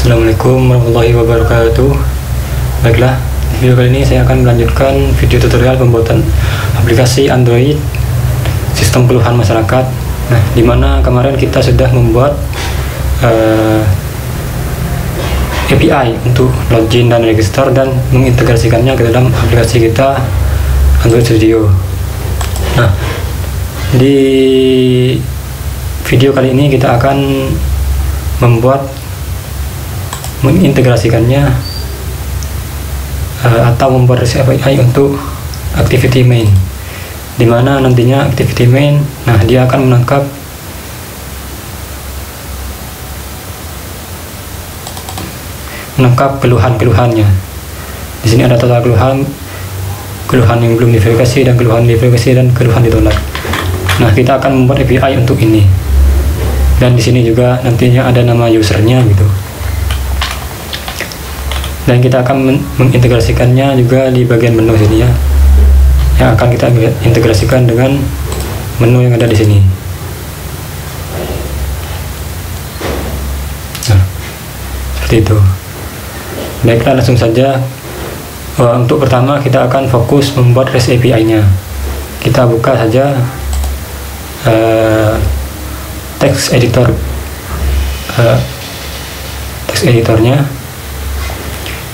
Assalamualaikum warahmatullahi wabarakatuh. Baiklah, di video kali ini saya akan melanjutkan video tutorial pembuatan aplikasi Android sistem keluhan masyarakat. Nah, dimana kemarin kita sudah membuat API untuk login dan register dan mengintegrasikannya ke dalam aplikasi kita Android Studio. Nah, di video kali ini kita akan mengintegrasikannya atau membuat API untuk activity main, dimana nantinya activity main, nah dia akan menangkap keluhan-keluhannya. Di sini ada total keluhan yang belum diverifikasi dan keluhan diverifikasi dan keluhan ditolak. Nah, kita akan membuat API untuk ini, dan di sini juga nantinya ada nama usernya gitu. Dan kita akan mengintegrasikannya juga di bagian menu sini ya, yang akan kita integrasikan dengan menu yang ada di sini. Nah, seperti itu. Baiklah, langsung saja. Untuk pertama kita akan fokus membuat REST API-nya. Kita buka saja text editornya.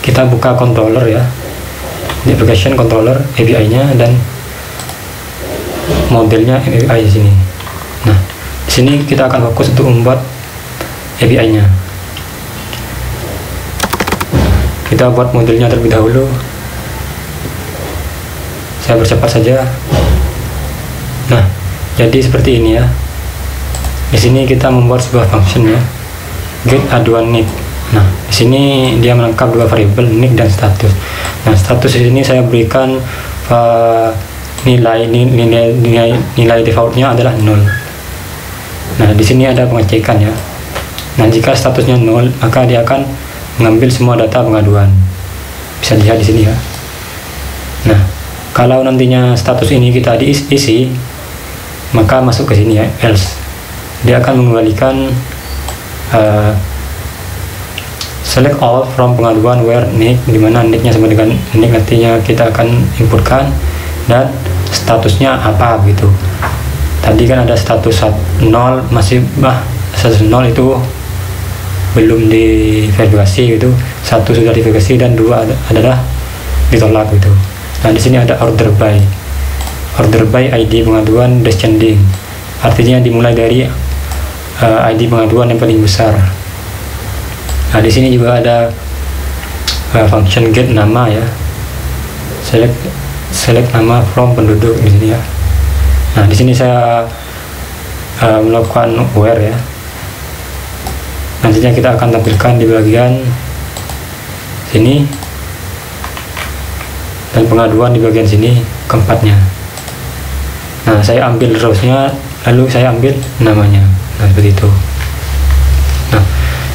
Kita buka controller ya, di application controller API-nya dan modelnya API di sini. Nah, di sini kita akan fokus untuk membuat API-nya. Kita buat modelnya terlebih dahulu. Saya percepat saja. Nah, jadi seperti ini ya. Di sini kita membuat sebuah function ya, get aduan nick. Nah, di sini dia menangkap dua variabel nick dan status. Nah, status di sini saya berikan nilai defaultnya adalah 0. Nah, di sini ada pengecekan ya. Nah, jika statusnya 0, maka dia akan mengambil semua data pengaduan. Bisa dilihat di sini ya. Nah, kalau nantinya status ini kita diisi, maka masuk ke sini ya, else. Dia akan mengembalikan select all from pengaduan where nick, dimana nicknya sama dengan nick nantinya kita akan inputkan, dan statusnya apa gitu. Tadi kan ada status 0 status 0 itu belum diverifikasi gitu, 1 sudah diverifikasi dan 2 adalah ditolak gitu. Nah, di sini ada order by ID pengaduan descending, artinya dimulai dari ID pengaduan yang paling besar. Nah, di sini juga ada function get nama ya, select nama from penduduk di sini ya. Nah, di sini saya melakukan where ya. Nantinya kita akan tampilkan di bagian sini dan pengaduan di bagian sini keempatnya. Nah, saya ambil rows-nya lalu saya ambil namanya. Nah, seperti itu. Nah,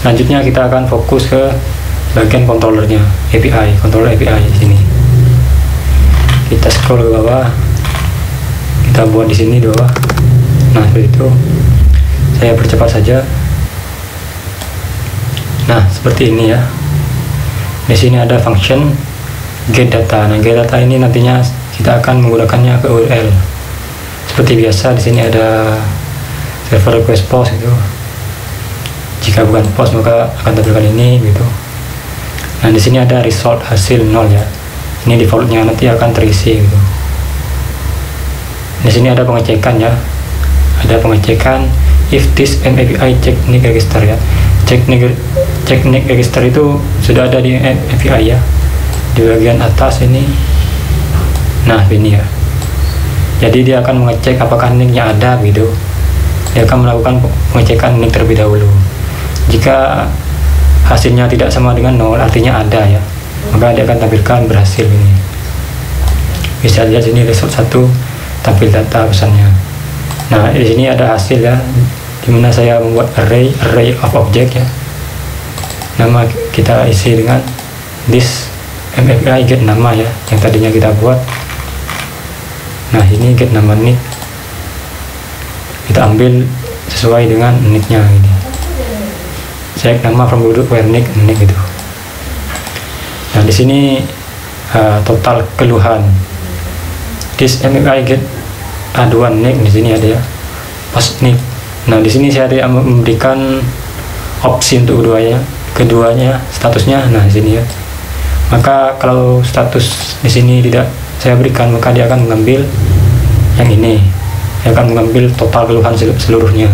lanjutnya kita akan fokus ke bagian controllernya, controller API di sini. Kita scroll ke bawah, kita buat di sini di bawah. Nah, seperti itu. Saya percepat saja. Nah, seperti ini ya. Di sini ada function get data. Nah, get data ini nantinya kita akan menggunakannya ke URL. Seperti biasa, di sini ada server request post itu. Jika bukan post maka akan tampilkan ini gitu. Nah, di sini ada result hasil 0 ya. Ini defaultnya nanti akan terisi gitu. Di sini ada pengecekan ya. Ada pengecekan if this API check nick register ya. Check nick register itu sudah ada di API ya. Di bagian atas ini. Nah, ini ya. Jadi dia akan mengecek apakah nicknya ada gitu. Dia akan melakukan pengecekan nick terlebih dahulu. Jika hasilnya tidak sama dengan 0, artinya ada ya, maka dia akan tampilkan berhasil ini. Bisa lihat sini result 1 tampil data pesannya. Nah, di sini ada hasil ya, dimana saya membuat array of object ya. Nama kita isi dengan this API get nama ya, yang tadinya kita buat. Nah, ini get nama nick, kita ambil sesuai dengan nicknya ini. cek nama from group where nick gitu. Nah, di sini total keluhan. This MFI get aduan nick, di sini ada ya, post nick. Nah, di sini saya tidak memberikan opsi untuk keduanya statusnya. Nah, di sini ya. Maka kalau status di sini tidak saya berikan, maka dia akan mengambil yang ini. Dia akan mengambil total keluhan seluruhnya.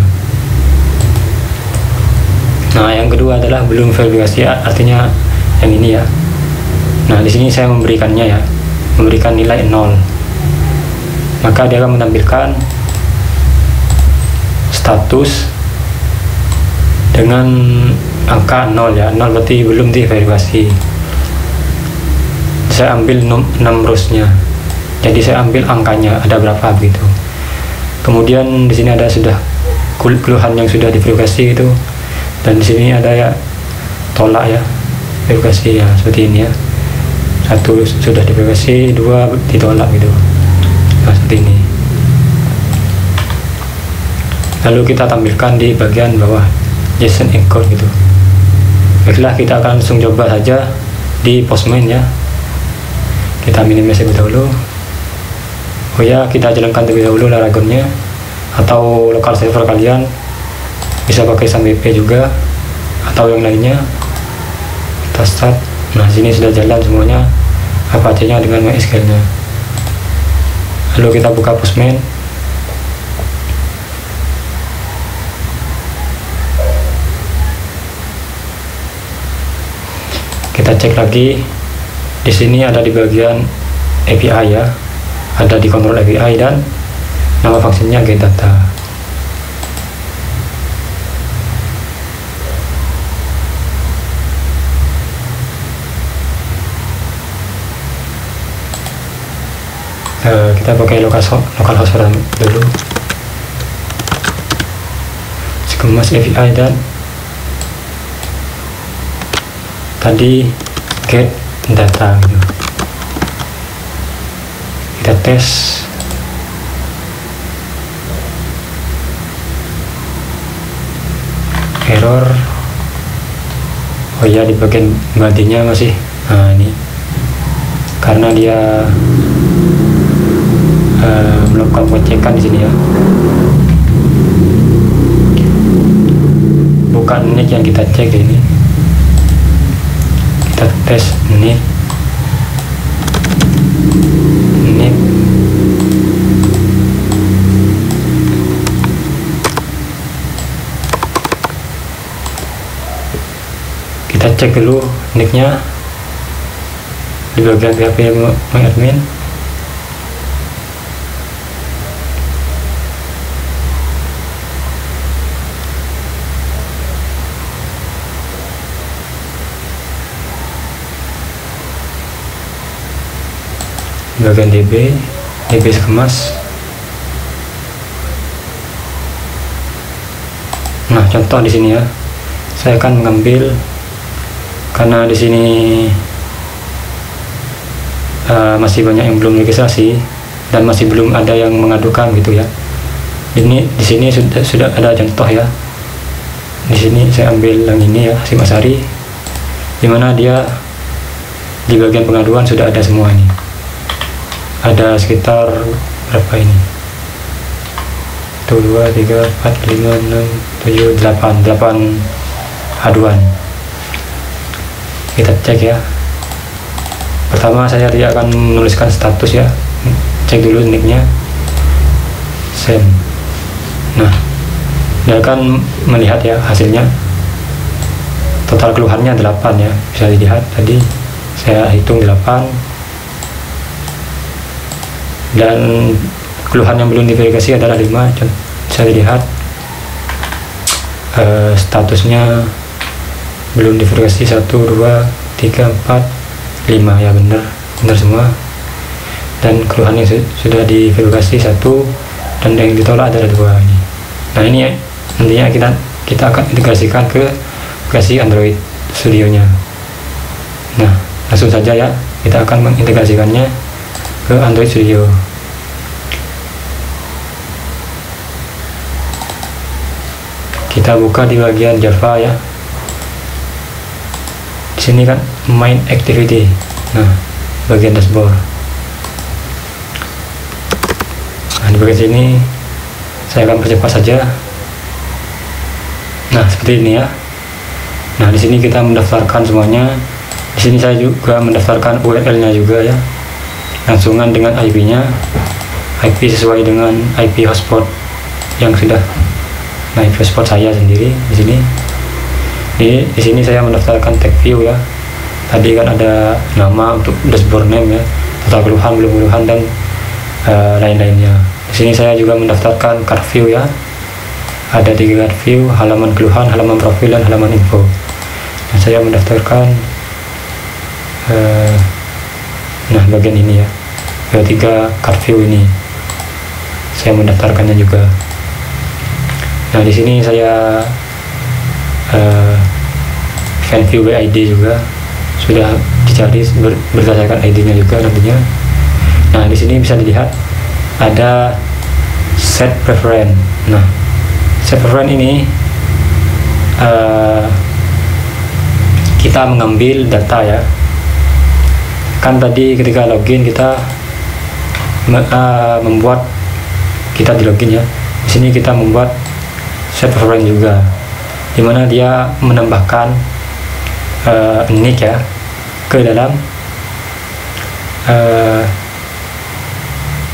Nah, yang kedua adalah belum verifikasi, artinya yang ini ya. Nah, di sini saya memberikannya ya, memberikan nilai 0. Maka dia akan menampilkan status dengan angka 0 ya. 0 berarti belum diverifikasi. Saya ambil 6 rows-nya. Jadi saya ambil angkanya ada berapa gitu. Kemudian di sini ada sudah keluhan yang sudah diverifikasi itu. Dan di sini ada ya tolak ya, verifikasi ya, seperti ini ya. 1 sudah diverifikasi, 2 ditolak gitu. Nah, seperti ini. Lalu kita tampilkan di bagian bawah JSON encode gitu. Baiklah, kita akan langsung coba saja di Postman ya. Kita minimize terlebih dahulu. Oh ya, kita jalankan terlebih dahulu Laragonnya, atau lokal server kalian bisa pakai SunVP juga atau yang lainnya. Kita start. Nah, sini sudah jalan semuanya, Apache-nya dengan MySQL-nya. Lalu kita buka Postman. Kita cek lagi. Di sini ada di bagian API ya, ada di kontrol API dan nama fungsinya get data. Kita pakai localhost dulu, Skemas API dan tadi get data gitu. Kita tes. Error. Oh ya, di bagian badinya masih. Nah, ini karena dia melakukan pengecekan di sini ya. Bukan nick yang kita cek ini. Kita tes nick. Kita cek dulu nicknya di bagian PHP admin. Bagian DB Skemas. Nah, contoh di sini ya, saya akan mengambil, karena di sini masih banyak yang belum registrasi dan masih belum ada yang mengadukan gitu ya. Ini di sini sudah ada contoh ya. Di sini saya ambil yang ini ya, Simasari, dimana dia di bagian pengaduan sudah ada semua ini. Ada sekitar berapa ini? 1, 2, 3, 4, 5, 6, 7, 8 aduan. Kita cek ya. Pertama saya tidak akan menuliskan status ya. Cek dulu nicknya. Send. Nah, dia akan melihat ya hasilnya. Total keluhannya 8 ya. Bisa dilihat tadi saya hitung 8. Dan keluhan yang belum diverifikasi adalah 5. Saya lihat statusnya belum diverifikasi 1, 2, 3, 4, 5 ya, benar semua. Dan keluhan yang sudah diverifikasi 1 dan yang ditolak adalah 2 ini. Nah, ini ya, nantinya kita akan integrasikan ke aplikasi Android Studio-nya. Nah, langsung saja ya, kita akan mengintegrasikannya ke Android Studio. Kita buka di bagian Java ya. Di sini kan main activity. Nah, bagian dashboard. Nah, di bagian sini saya akan percepat saja. Nah, seperti ini ya. Nah, di sini kita mendaftarkan semuanya. Di sini saya juga mendaftarkan URL-nya juga ya. Langsungan dengan IP-nya. IP sesuai dengan IP hotspot yang sudah. Nah, IP hotspot saya sendiri di sini. Di sini saya mendaftarkan tag view ya. Tadi kan ada nama untuk dashboard name ya, total keluhan, belum keluhan, dan lain-lainnya. Di sini saya juga mendaftarkan card view ya. Ada 3 card view, halaman keluhan, halaman profil, dan halaman info. Nah, saya mendaftarkan nah bagian ini ya, 3 card view ini saya mendaftarkannya juga. Nah, di sini saya fan view by ID juga sudah dicari berdasarkan ID-nya juga nantinya. Nah, di sini bisa dilihat ada set preference. Nah, set preference ini kita mengambil data ya. Kan tadi ketika login kita membuat, kita di login ya. Di sini kita membuat set preference juga, dimana dia menambahkan nick ya ke dalam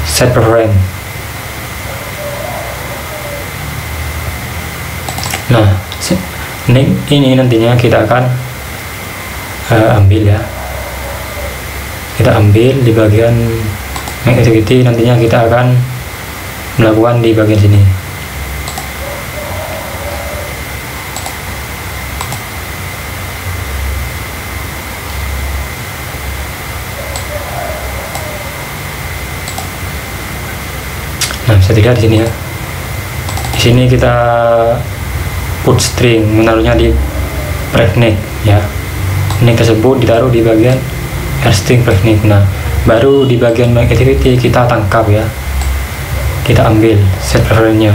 set preference. Nah, nick ini nantinya kita akan ambil ya. Kita ambil di bagian make activity, nantinya kita akan melakukan di bagian sini. Nah, bisa dilihat di sini ya. Di sini kita put string, menaruhnya di pregnant ya. Nick tersebut ditaruh di bagian string pregnant. Nah, baru di bagian make activity kita tangkap ya. Kita ambil set preference-nya.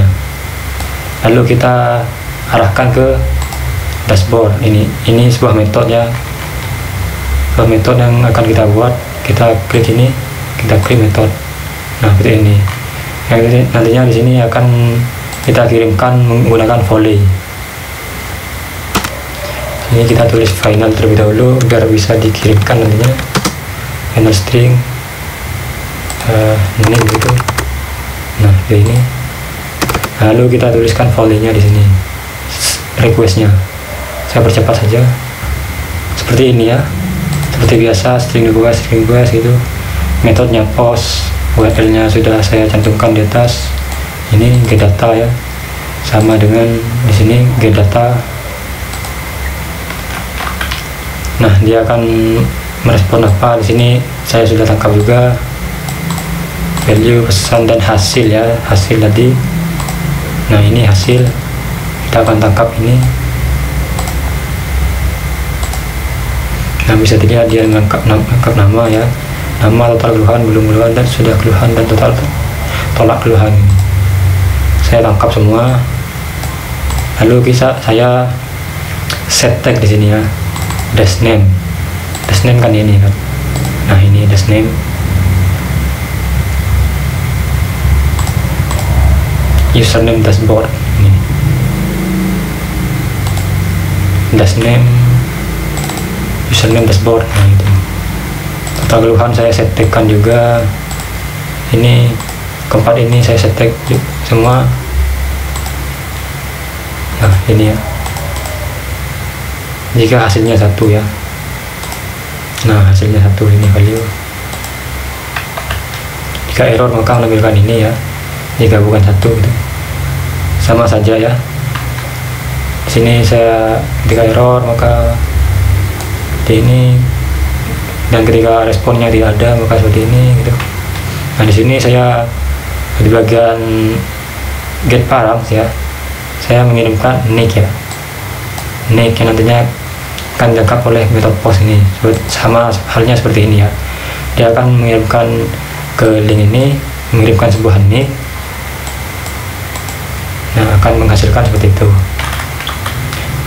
Lalu kita arahkan ke dashboard. Ini sebuah metode ya. Sebuah metode yang akan kita buat. Kita klik ini, kita klik metode. Nah, seperti ini. Nantinya di sini akan kita kirimkan menggunakan volley. Ini kita tulis final terlebih dahulu biar bisa dikirimkan nantinya. Final string ini gitu. Nah, ini. Lalu kita tuliskan volley-nya di sini. Request-nya. Saya percepat saja. Seperti ini ya. Seperti biasa string request gitu. Metodenya post, URL-nya sudah saya cantumkan di atas. Ini get data ya. Sama dengan di sini get data. Nah, dia akan merespon apa? Di sini saya sudah tangkap juga value, pesan, dan hasil ya. Hasil tadi. Nah, ini hasil. Kita akan tangkap ini. Nah, bisa dilihat dia mengangkat nama ya. Nama, total keluhan, belum keluhan, dan sudah keluhan, dan total tolak keluhan. Saya tangkap semua. Lalu saya set tag di sini ya. Dash name. Dash name kan ini kan. Nah, ini dash name. Username dashboard ini. Dash name. Username dashboard. Nah, itu. Total keluhan saya set tagkan juga. Ini keempat ini saya set tag semua. Nah, ini ya. Jika hasilnya 1 ya. Nah, hasilnya 1 ini value. Jika error maka menampilkan ini ya. Jika bukan 1 gitu. Sama saja ya. Di sini saya ketika error maka di ini, dan ketika responnya tidak ada maka seperti ini gitu. Nah, di sini saya di bagian get params ya. Saya mengirimkan nick ya. Nick yang nantinya akan ditangkap oleh metode post ini. Sama halnya seperti ini ya. Dia akan mengirimkan ke link ini, mengirimkan sebuah nick. Nah, akan menghasilkan seperti itu.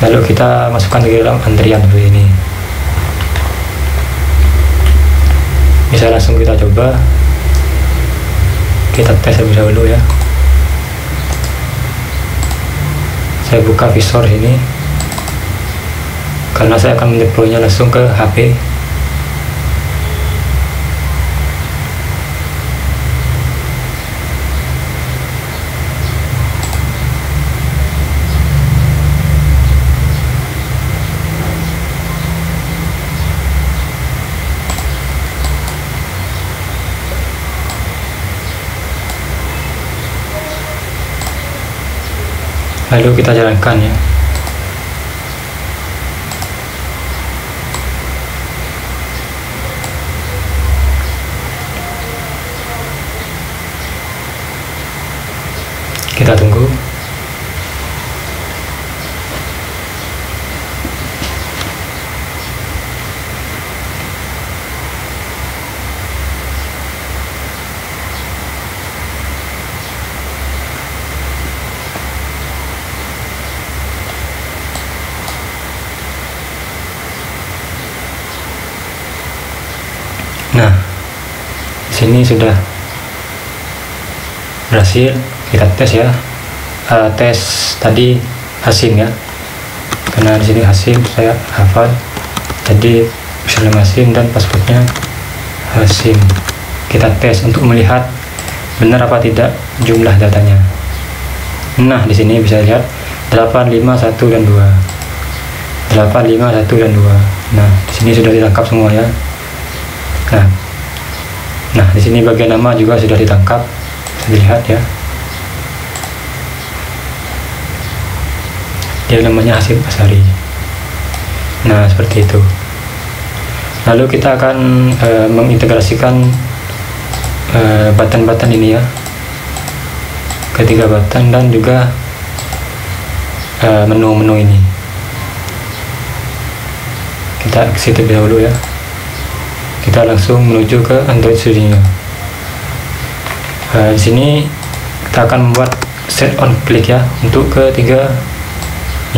Lalu kita masukkan ke dalam antrian seperti ini. bisa langsung kita coba, kita tes terlebih dahulu ya. Saya buka visor ini karena saya akan mendeploynya langsung ke HP. Lalu kita jalankan ya. Kita tunggu. Nah, di sini sudah berhasil. Kita tes ya. Tes tadi Hasim ya. Karena di sini Hasim saya hafal. Jadi username Hasim dan passwordnya Hasim. Kita tes untuk melihat benar apa tidak jumlah datanya. Nah, di sini bisa lihat 8, 5, 1 dan 2. 8, 5, 1 dan 2. Nah, di sini sudah ditangkap semua ya. Nah, di sini bagian nama juga sudah ditangkap, bisa dilihat ya. Dia namanya Hasim Asari. Nah, seperti itu. Lalu kita akan mengintegrasikan button-button ini ya, ketiga button dan juga menu-menu ini. Kita exit terlebih dahulu ya. Kita langsung menuju ke Android Studio. Di sini kita akan membuat set on click ya untuk ketiga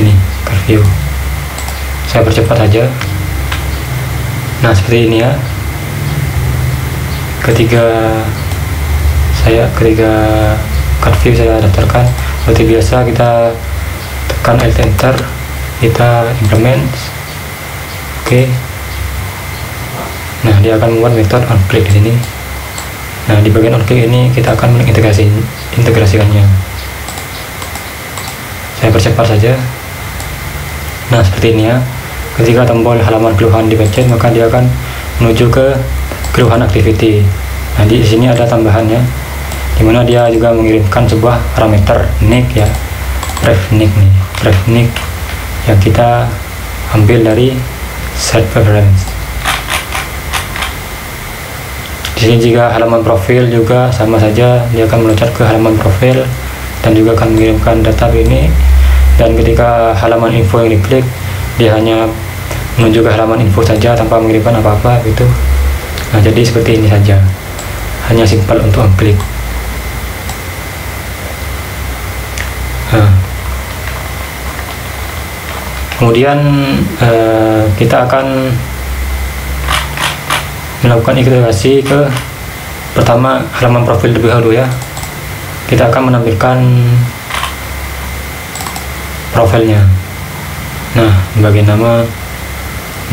ini CarView. Saya percepat saja. Nah, seperti ini ya. Ketiga CarView saya daftarkan. Seperti biasa kita tekan Alt Enter, kita implement. Oke. Nah, dia akan membuat metode on click di sini. Nah, di bagian on click ini kita akan mengintegrasikannya. Saya percepat saja. Nah, seperti ini ya. Ketika tombol halaman keluhan dipencet, maka dia akan menuju ke keluhan activity. Nah, di sini ada tambahannya, dimana dia juga mengirimkan sebuah parameter nick ya, ref nick nih, ref nick yang kita ambil dari set preference. Di sini jika halaman profil juga sama saja, dia akan meloncat ke halaman profil dan juga akan mengirimkan data ini. Dan ketika halaman info yang diklik, dia hanya menuju ke halaman info saja tanpa mengirimkan apa-apa gitu. Nah, jadi seperti ini saja, hanya simpel untuk klik. Nah, kemudian kita akan melakukan integrasi ke pertama halaman profil terlebih dahulu ya. Kita akan menampilkan profilnya. Nah, bagian nama,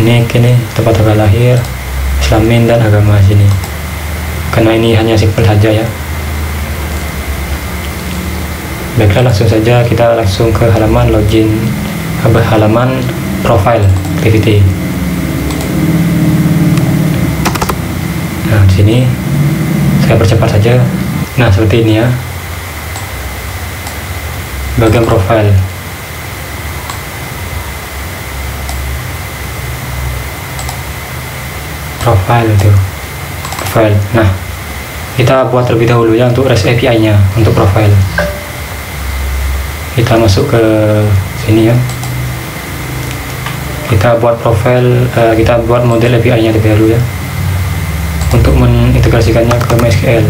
nick ini, tempat tanggal lahir, Islamin dan agama sini. Karena ini hanya simpel saja ya. Baiklah, langsung saja kita langsung ke halaman login, halaman profile activity. Nah, di sini saya percepat saja. Nah, seperti ini ya. Bagian profile. Profile. Nah, kita buat terlebih dahulu ya untuk REST API-nya untuk profile. Kita masuk ke sini ya. Kita buat profile, kita buat model API-nya terlebih dahulu ya. Untuk mengintegrasikannya ke MySQL,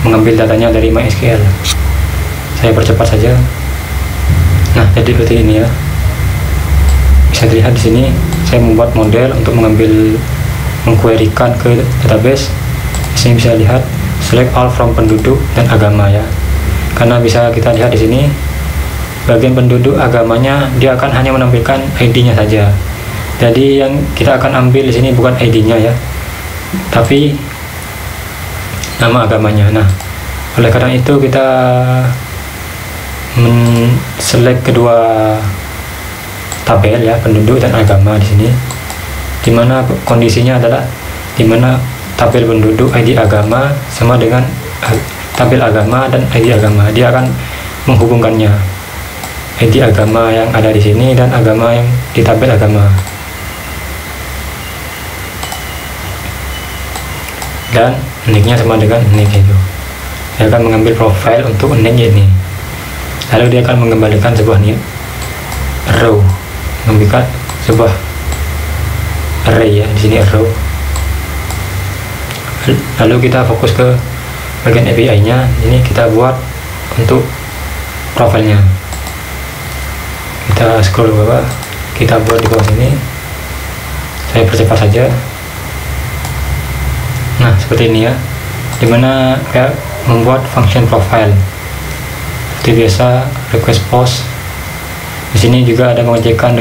mengambil datanya dari MySQL. Saya percepat saja. Nah, jadi seperti ini ya. Bisa dilihat di sini, saya membuat model untuk mengquerykan ke database Di sini bisa lihat select all from penduduk dan agama ya. Karena bisa kita lihat di sini bagian penduduk agamanya dia akan hanya menampilkan ID-nya saja. Jadi yang kita akan ambil di sini bukan ID-nya ya, tapi nama agamanya. Nah, oleh karena itu kita select kedua tabel ya, penduduk dan agama di sini, dimana kondisinya adalah dimana tabel penduduk ID agama sama dengan tabel agama dan ID agama. Dia akan menghubungkannya, ID agama yang ada di sini dan agama yang di tabel agama. Dan nicknya sama dengan nick itu. Dia akan mengambil profile untuk nick ini. Lalu dia akan mengembalikan sebuah row, membuat sebuah array ya, di sini row. Lalu kita fokus ke bagian API-nya. Ini kita buat untuk profilnya. Kita scroll ke bawah, kita buat di bawah sini. Saya percepat saja. Nah, seperti ini ya, dimana kayak membuat function profile seperti biasa, request post. Di sini juga ada mengecekkan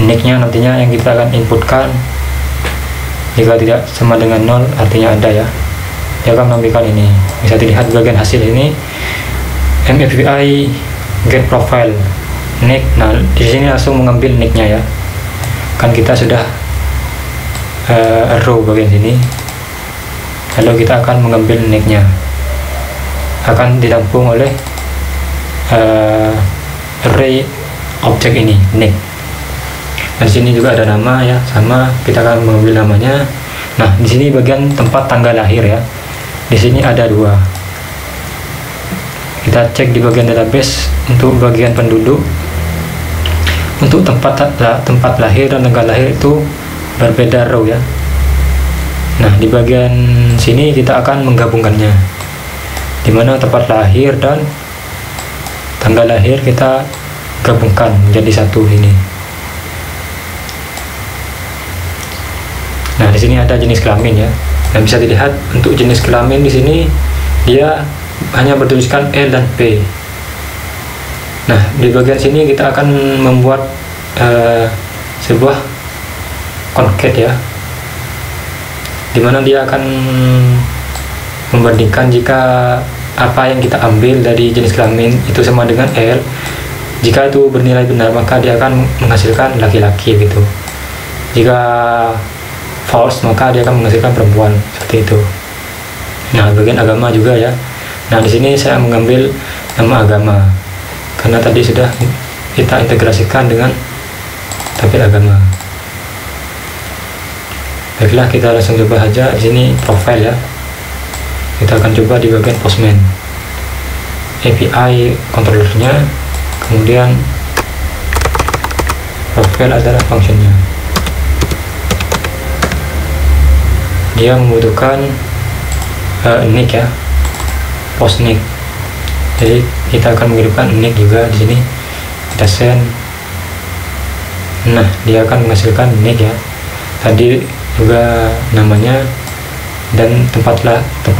nicknya nantinya yang kita akan inputkan. Jika tidak sama dengan 0 artinya ada ya, dia akan menampilkan ini. Bisa dilihat bagian hasil ini MAPI get profile nick. Nah, di sini langsung mengambil nicknya ya, kan kita sudah row bagian sini. Lalu kita akan mengambil nicknya, akan ditampung oleh array objek ini nick. Dan di sini juga ada nama ya, sama kita akan mengambil namanya. Nah, di sini bagian tempat tanggal lahir ya. Di sini ada dua. Kita cek di bagian database untuk bagian penduduk. Untuk tempat lahir dan tanggal lahir itu berbeda row ya. Nah, di bagian sini kita akan menggabungkannya, dimana tempat lahir dan tanggal lahir kita gabungkan menjadi satu ini. Nah, di sini ada jenis kelamin ya. Dan bisa dilihat untuk jenis kelamin di sini dia hanya bertuliskan L dan P. Nah, di bagian sini kita akan membuat sebuah concat ya, dimana dia akan membandingkan jika apa yang kita ambil dari jenis kelamin itu sama dengan L. Jika itu bernilai benar, maka dia akan menghasilkan laki-laki gitu. Jika false, maka dia akan menghasilkan perempuan, seperti itu. Nah, bagian agama juga ya. Nah, di sini saya mengambil nama agama karena tadi sudah kita integrasikan dengan tabel agama. Baiklah, kita langsung coba saja di sini profile ya. Kita akan coba di bagian Postman, API controllernya, kemudian profile adalah functionnya. Dia membutuhkan nick ya, post nick. Jadi kita akan mengirimkan nick juga di sini. Kita send. Nah, dia akan menghasilkan nick ya. Tadi juga namanya dan tempat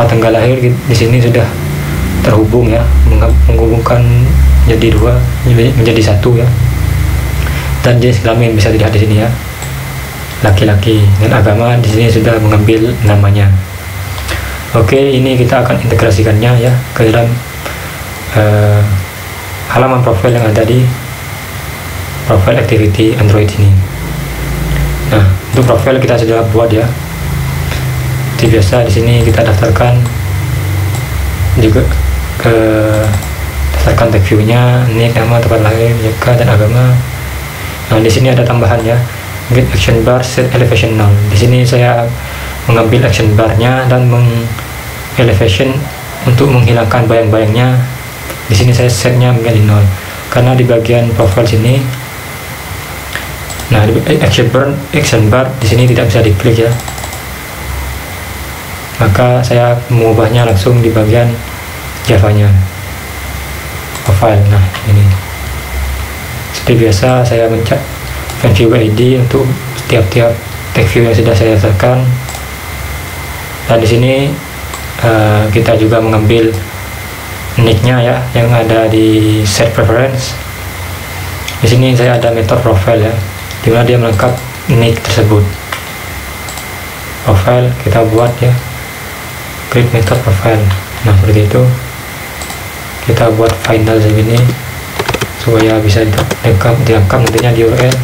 tanggal lahir di sini sudah terhubung ya, menghubungkan jadi dua, menjadi satu ya. Dan jenis kelamin bisa dilihat di sini ya, laki-laki, dan agama di sini sudah mengambil namanya. Oke, ini kita akan integrasikannya ya ke dalam halaman profil yang ada di profile activity Android ini. Nah, untuk profil kita sudah buat ya. Seperti biasa di sini kita daftarkan juga daftarkan tag view-nya, nick, nama, tempat lahir, jika dan agama. Nah, di sini ada tambahan ya, get action bar set elevation 0. Di sini saya mengambil action bar-nya dan elevation untuk menghilangkan bayang-bayangnya. Di sini saya setnya menjadi 0 karena di bagian profile sini. Nah, di action bar di sini tidak bisa diklik ya. Maka saya mengubahnya langsung di bagian Java-nya, profile. Nah, ini seperti biasa saya mencet view ID untuk setiap tag view yang sudah saya sertakan. Dan di sini kita juga mengambil nicknya ya, yang ada di set preference. Di sini saya ada method profile ya, dimana dia melengkap nick tersebut. Profile kita buat ya, create method profile. Nah seperti itu, kita buat final segini supaya bisa diangkat nantinya di URL.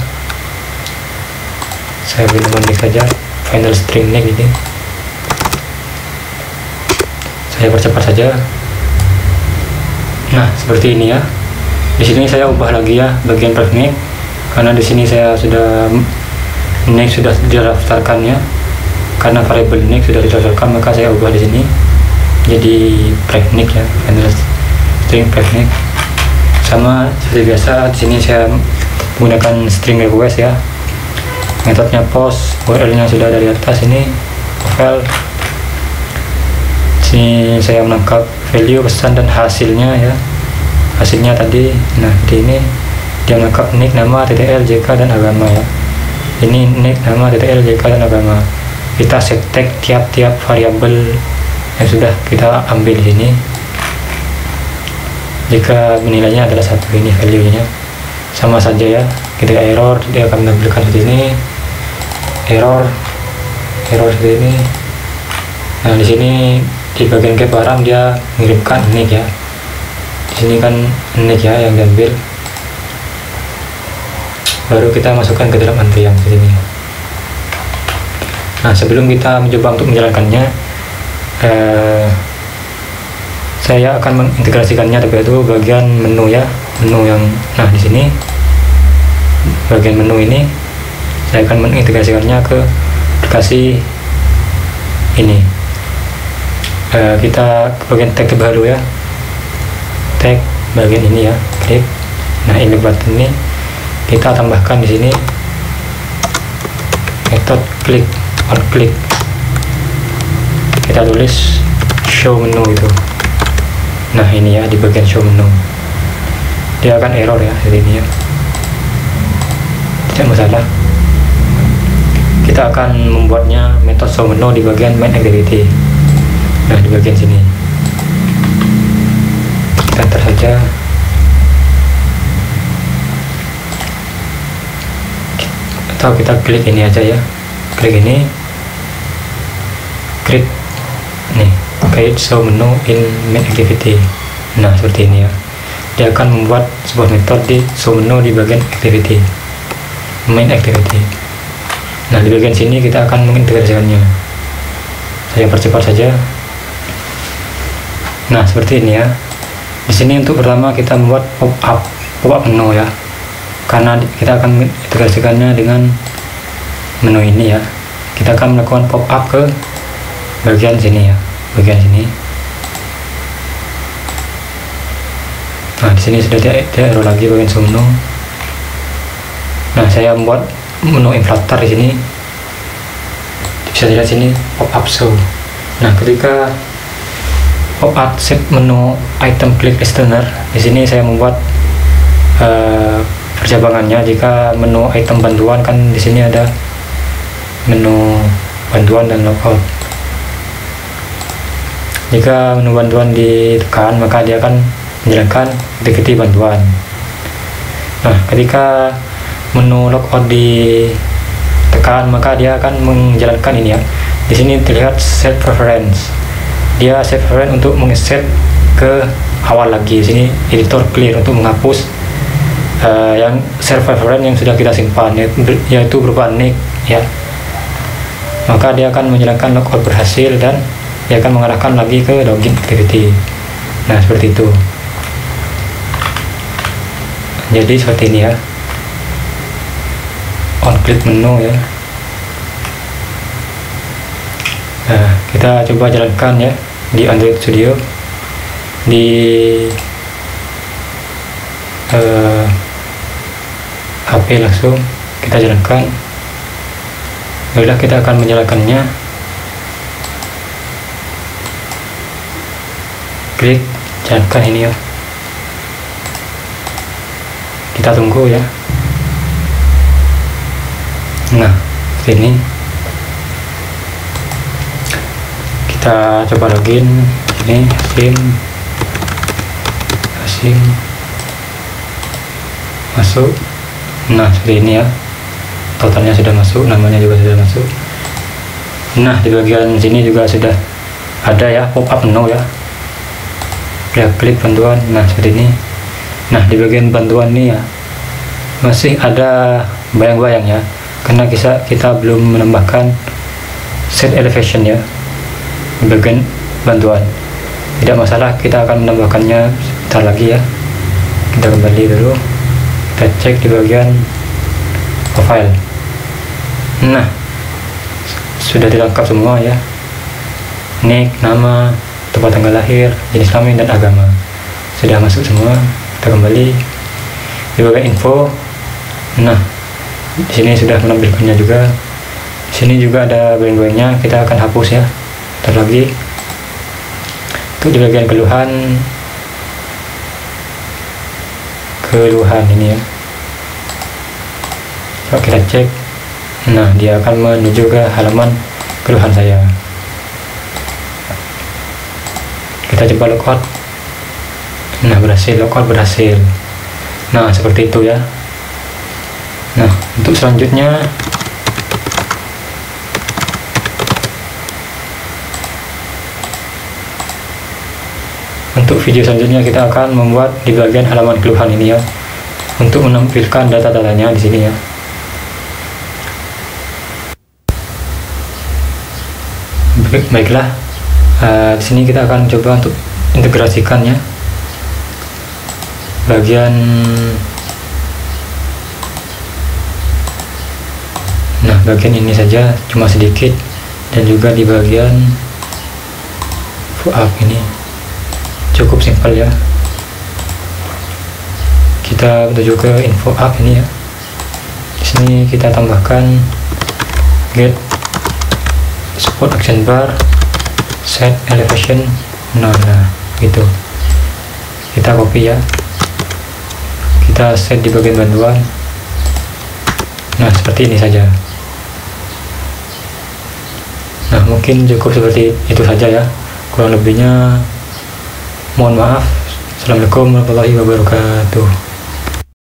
Saya beri nama nick saja, final string nick ini. Saya percepat saja. Nah seperti ini ya. Di sini saya ubah lagi ya bagian pref nick, karena di sini saya sudah nick sudah didaftarkannya, karena variabel nick sudah didaftarkan, maka saya ubah di sini jadi pref nick ya, final string pref nick. Sama seperti biasa, di sini saya menggunakan string request ya. Metodenya post, URL-nya sudah ada di atas ini, profile. Sini saya menangkap value, pesan, dan hasilnya ya. Hasilnya tadi, nah di ini dia menangkap nick, nama, TTL, JK, dan agama ya. Ini nick, nama, TTL, JK, dan agama. Kita set tag tiap-tiap variabel yang sudah kita ambil di sini. Jika nilainya adalah satu, ini value-nya sama saja ya. Ketika error dia akan menampilkan seperti ini, error seperti ini. Nah di sini di bagian get barang dia mengirimkan nick ya. Di sini kan nick ya yang diambil, baru kita masukkan ke dalam antrian di sini. Nah sebelum kita mencoba untuk menjalankannya, saya akan mengintegrasikannya, tapi itu bagian menu ya, menu yang nah di sini bagian menu ini saya akan mengintegrasikannya ke aplikasi ini. Kita ke bagian tag terbaru ya, tag bagian ini ya, klik. Nah ini button ini kita tambahkan di sini metode klik, on klik. Kita tulis show menu itu. Nah ini ya, di bagian show menu dia akan error ya, seperti ini ya, tidak masalah. Kita akan membuatnya metode show menu di bagian main activity. Nah di bagian sini kita enter saja. Atau kita klik ini aja ya, klik ini, klik nih, create show menu in main activity. Nah seperti ini ya, dia akan membuat sebuah metode di show menu di bagian activity, main activity. Nah di bagian sini kita akan mengintegrasikannya. Saya percepat saja. Nah seperti ini ya. Di sini untuk pertama kita membuat pop-up menu ya, karena kita akan mengintegrasikannya dengan menu ini ya. Kita akan melakukan pop-up ke bagian sini ya, bagian sini. Nah di sini sudah tidak error lagi bagian show menu. Nah saya membuat menu inflator di sini, bisa dilihat sini pop-up show. Nah ketika pop-up set menu item click listener, di sini saya membuat percabangannya. Jika menu item bantuan kan di sini ada menu bantuan dan logout. Jika menu bantuan ditekan, maka dia akan menjalankan activity bantuan. Nah ketika menu logout ditekan, maka dia akan menjalankan ini ya. Di sini terlihat set preference. Dia set preference untuk mengeset ke awal lagi. Di sini editor clear untuk menghapus yang set preference yang sudah kita simpan, yaitu berupa nick ya. Maka dia akan menjalankan logout berhasil dan dia akan mengarahkan lagi ke login activity. Nah seperti itu. Jadi seperti ini ya, on click menu ya. Nah kita coba jalankan ya di Android Studio, di HP langsung kita jalankan. Baiklah, kita akan menyalakannya. Klik jalankan ini ya. Kita tunggu ya. Nah, ini Kita coba login ini SIM masuk. Nah seperti ini ya, totalnya sudah masuk, namanya juga sudah masuk. Nah di bagian sini juga sudah ada ya pop up menu ya, klik bantuan. Nah seperti ini. Nah di bagian bantuan ini ya masih ada bayang-bayang ya, karena kita belum menambahkan set elevation ya di bagian bantuan. Tidak masalah, kita akan menambahkannya sebentar lagi ya. Kita kembali dulu, kita cek di bagian profile. Nah sudah dilengkap semua ya, nick, nama, tempat tanggal lahir, jenis kelamin, dan agama sudah masuk semua. Kita kembali di bagian info. Nah di sini sudah menampilkannya juga. Di sini juga ada bayang-bayangnya, kita akan hapus ya. Bentar lagi. Untuk di bagian keluhan ini ya, coba kita cek. Nah dia akan menuju ke halaman keluhan saya. Kita coba logout. Nah berhasil, logout berhasil. Nah seperti itu ya. Nah untuk selanjutnya video selanjutnya kita akan membuat di bagian halaman keluhan ini ya, untuk menampilkan data-datanya di sini ya. Baiklah, di sini kita akan coba untuk integrasikannya. Bagian ini saja, cuma sedikit, dan juga di bagian up ini cukup simpel ya. Kita menuju ke info app ini ya. Di sini kita tambahkan get support action bar, set elevation. Nah gitu. Kita copy ya. Kita set di bagian bantuan. Nah seperti ini saja. Nah mungkin cukup seperti itu saja ya. Kurang lebihnya mohon maaf. Assalamualaikum warahmatullahi wabarakatuh.